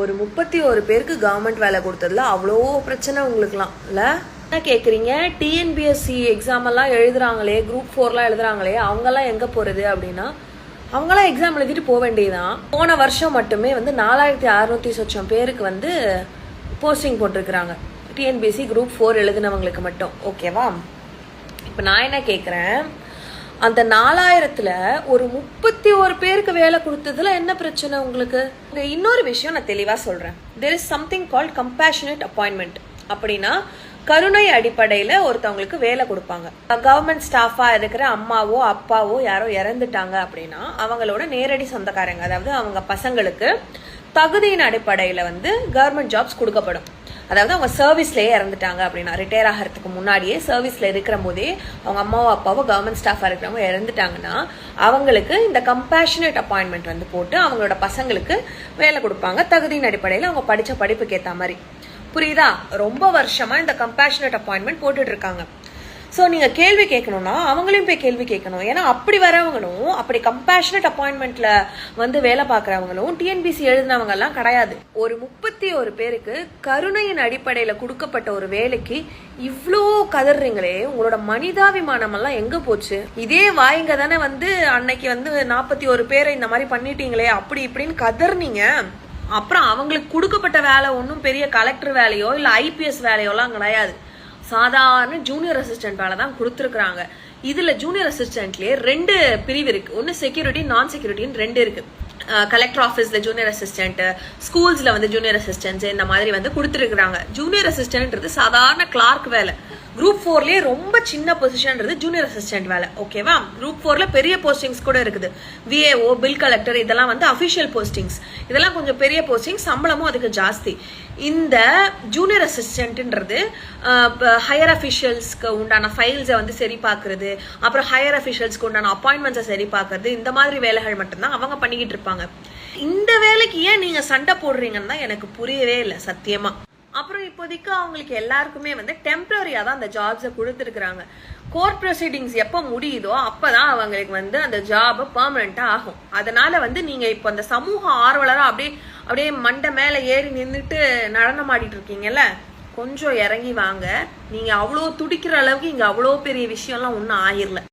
ஒரு 31 பேருக்கு கவர்மெண்ட் வேலை கொடுத்ததுல அவ்வளோ பிரச்சனை உங்களுக்குலாம் இல்லை? என்ன கேட்குறீங்க? டிஎன்பிஎஸ்சி எக்ஸாம் எல்லாம் எழுதுறாங்களே, குரூப் 4 எழுதுறாங்களே, அவங்கெல்லாம் எங்கே போகிறது அப்படின்னா, அவங்களாம் எக்ஸாம் எழுதிட்டு போக வேண்டியதுதான். போன வருஷம் மட்டுமே 4600 சொச்சம் பேருக்கு போஸ்டிங் போட்டிருக்கிறாங்க, டிஎன்பிஎஸ்சி குரூப் 4 எழுதினவங்களுக்கு மட்டும். ஓகேவா? இப்போ நான் என்ன கேட்குறேன், அந்த 4000த்துல ஒரு 31 பேருக்கு வேலை கொடுத்ததுல என்ன பிரச்சனை உங்களுக்கு? இன்னொரு விஷயம் நான் தெளிவா சொல்றேன். there is something called compassionate appointment. அப்படின்னா கருணை அடிப்படையில ஒருத்தவங்களுக்கு வேலை கொடுப்பாங்க. கவர்மெண்ட் ஸ்டாஃபா இருக்கிற அம்மாவோ அப்பாவோ யாரோ இறந்துட்டாங்க அப்படின்னா அவங்களோட நேரடி சொந்தக்காரங்க, அதாவது அவங்க பசங்களுக்கு தகுதியின் அடிப்படையில கவர்மெண்ட் ஜாப்ஸ் கொடுக்கப்படும். அதாவது அவங்க சர்வீஸ்லயே இறந்துட்டாங்க அப்படின்னா, ரிட்டையர் ஆகிறதுக்கு முன்னாடியே சர்வீஸ்ல இருக்கிற போதே அவங்க அம்மாவோ அப்பாவோ கவர்மெண்ட் ஸ்டாஃபா இருக்கிறவங்க இறந்துட்டாங்கன்னா அவங்களுக்கு இந்த கம்பேஷனேட் அப்பாயின்மெண்ட் போட்டு அவங்களோட பசங்களுக்கு வேலை கொடுப்பாங்க, தகுதியின் அடிப்படையில் அவங்க படிச்ச படிப்புக்கு ஏற்ற மாதிரி. புரியுதா? ரொம்ப வருஷமா இந்த கம்பேஷனேட் அப்பாயின்மெண்ட் போட்டுட்டு இருக்காங்க. ஸோ நீங்க கேள்வி கேட்கணும்னா அவங்களையும் போய் கேள்வி கேட்கணும். ஏன்னா அப்படி வரவங்களும், அப்படி கம்பேஷனேட் அப்பாயின்மெண்ட்ல வேலை பார்க்குறவங்களும் டிஎன்பிசி எழுதினவங்க எல்லாம் கிடையாது. ஒரு 31 பேருக்கு கருணையின் அடிப்படையில கொடுக்கப்பட்ட ஒரு வேலைக்கு இவ்வளோ கதறீங்களே, உங்களோட மனிதாபிமானம் எல்லாம் எங்க போச்சு? இதே வாய்ங்க தானே அன்னைக்கு 41 பேரை இந்த மாதிரி பண்ணிட்டீங்களே அப்படி இப்படின்னு கதர்னீங்க. அப்புறம் அவங்களுக்கு கொடுக்கப்பட்ட வேலை ஒன்றும் பெரிய கலெக்டர் வேலையோ இல்லை ஐபிஎஸ் வேலையோலாம் கிடையாது, சாதாரண ஜூனியர் அசிஸ்டன்ட் வேலை தான் கொடுத்துருக்குறாங்க. இதுல ஜூனியர் அசிஸ்டன்ட்லயே 2 பிரிவு இருக்கு. ஒன்னு செக்யூரிட்டி, நான் செக்யூரிட்டின்னு 2 இருக்கு. கலெக்டர் ஆஃபீஸ்ல ஜூனியர் அசிஸ்டன்ட், ஸ்கூல்ஸ்ல ஜூனியர் அசிஸ்டன்ட் இந்த மாதிரி கொடுத்துருக்காங்க. ஜூனியர் அசிஸ்டன்ட்ன்றது சாதாரண கிளார்க் வேலை. குரூப் 4லயே ரொம்ப சின்ன பொசிஷன்றது ஜூனியர் அசிஸ்டன்ட் வேலை. ஓகேவா? குரூப் 4ல பெரிய போஸ்டிங்ஸ் கூட இருக்குது. விஏஓ, பில் கலெக்டர் இதெல்லாம் அபிஷியல் போஸ்டிங்ஸ். இதெல்லாம் கொஞ்சம் பெரிய போஸ்டிங், சம்பளமும் அதுக்கு ஜாஸ்தி. இந்த ஜூனியர் அசிஸ்டன்ட்ன்றது ஹையர் அபிஷியல்ஸ்க்கு உண்டான ஃபைல்ஸை சரி பார்க்கறது, அப்புறம் ஹையர் அபிஷியல்ஸ்க்கு உண்டான அப்பாயின்மெண்ட்ஸை சரி பார்க்கறது, இந்த மாதிரி வேலைகள் மட்டும்தான் அவங்க பண்ணிக்கிட்டு இருப்பாங்க. இந்த வேலைக்கு ஏன் நீங்க சண்டை போடுறீங்கன்னா எனக்கு புரியவே இல்லை சத்தியமா. அப்புறம் இப்போதைக்கு அவங்களுக்கு எல்லாருக்குமே டெம்பரரியா தான் அந்த ஜாப்ஸை கொடுத்துருக்குறாங்க. கோர்ட் ப்ரொசீடிங்ஸ் எப்போ முடியுதோ அப்பதான் அவங்களுக்கு அந்த ஜாப் பெர்மனண்டா ஆகும். அதனால நீங்க இப்போ அந்த சமூக ஆர்வலரா அப்படியே மண்டை மேல ஏறி நின்றுட்டு நடனம் ஆடிட்டு இருக்கீங்கல்ல, கொஞ்சம் இறங்கி வாங்க. நீங்க அவ்வளோ துடிக்கிற அளவுக்கு இங்க அவ்வளோ பெரிய விஷயம்லாம் ஒன்றும் ஆயிரல.